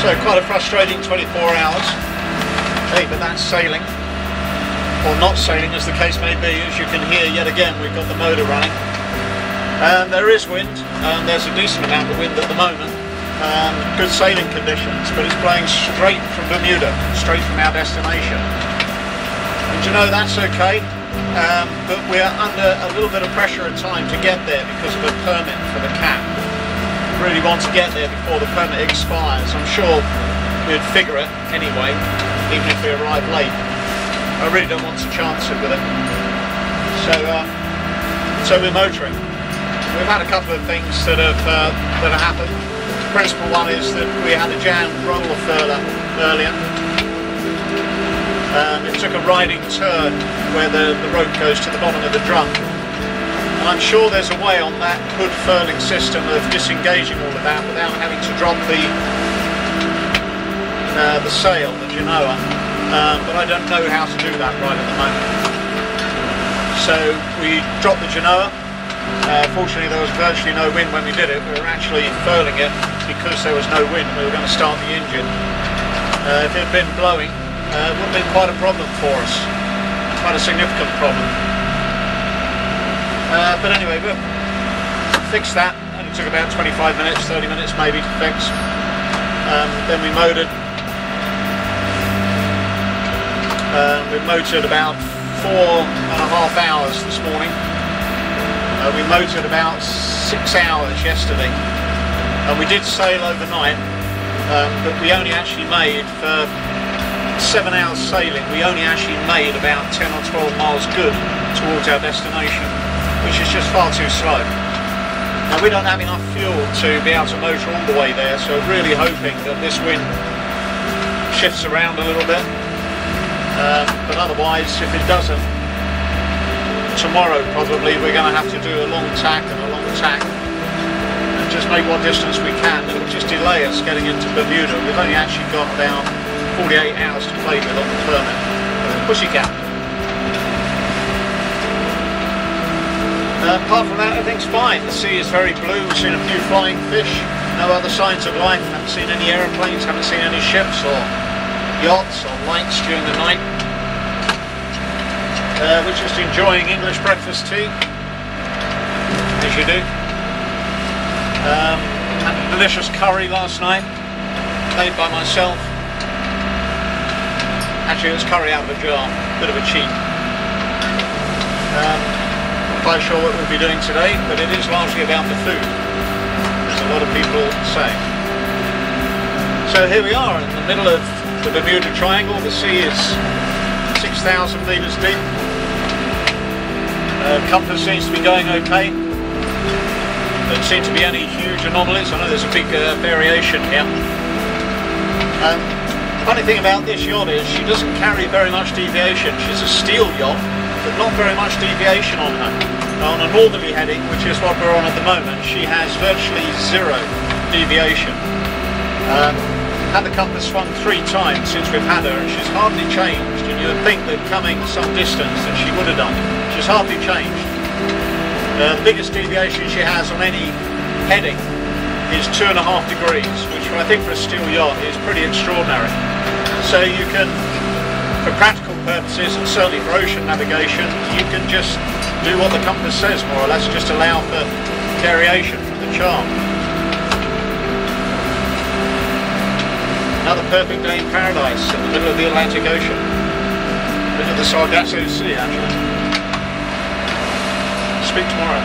So quite a frustrating 24 hours. Hey, but that's sailing. Or not sailing, as the case may be. As you can hear, yet again, we've got the motor running. And there is wind, and there's a decent amount of wind at the moment. Good sailing conditions, but it's blowing straight from Bermuda, straight from our destination. And you know, that's okay, but we're under a little bit of pressure at time to get there because of a permit for the cat. Really want to get there before the permit expires. I'm sure we'd figure it anyway, even if we arrive late. I really don't want to chance it with it. So we're motoring. We've had a couple of things that have happened. The principal one is that we had a jammed roller furler earlier. It took a riding turn where the rope goes to the bottom of the drum. And I'm sure there's a way on that hood furling system of disengaging all of that without having to drop the sail, the genoa. But I don't know how to do that right at the moment. So we dropped the genoa. Fortunately there was virtually no wind when we did it. We were actually furling it because there was no wind. We were going to start the engine. If it had been blowing, it would have been quite a problem for us. Quite a significant problem. But anyway, we'll fix that. It took about 25 minutes, 30 minutes maybe to fix. Then we motored. We motored about 4.5 hours this morning. We motored about 6 hours yesterday. And we did sail overnight, but we only actually made, for 7 hours sailing, we only actually made about 10 or 12 miles good towards our destination, which is just far too slow. Now we don't have enough fuel to be able to motor all the way there, so really hoping that this wind shifts around a little bit. But otherwise, if it doesn't, tomorrow probably we're going to have to do a long tack and a long tack and just make what distance we can. It'll just delay us getting into Bermuda. We've only actually got about 48 hours to play with on the permit. Pussycat. Apart from that, everything's fine. The sea is very blue. We've seen a few flying fish. No other signs of life. Haven't seen any aeroplanes. Haven't seen any ships or yachts or lights during the night. We're just enjoying English breakfast tea, as you do. Had a delicious curry last night, made by myself. Actually, it was curry out of a jar, bit of a cheat. Not quite sure what we'll be doing today, but it is largely about the food, as a lot of people say. So here we are in the middle of the Bermuda Triangle. The sea is 6,000 metres deep. Compass seems to be going okay. Don't seem to be any huge anomalies. I know there's a big variation here. Funny thing about this yacht is she doesn't carry very much deviation. She's a steel yacht, but not very much deviation on her. On a northerly heading, which is what we're on at the moment, she has virtually zero deviation. Had the compass swung 3 times since we've had her, and she's hardly changed. And you would think that coming some distance that she would have done. She's hardly changed. The biggest deviation she has on any heading is 2.5 degrees, which I think for a steel yacht is pretty extraordinary. So you can, for practical purposes and certainly for ocean navigation, you can just do what the compass says, more or less, just allow for variation from the chart. Another perfect day in paradise in the middle of the Atlantic Ocean. Middle of the Sargasso Sea, actually. Speak tomorrow.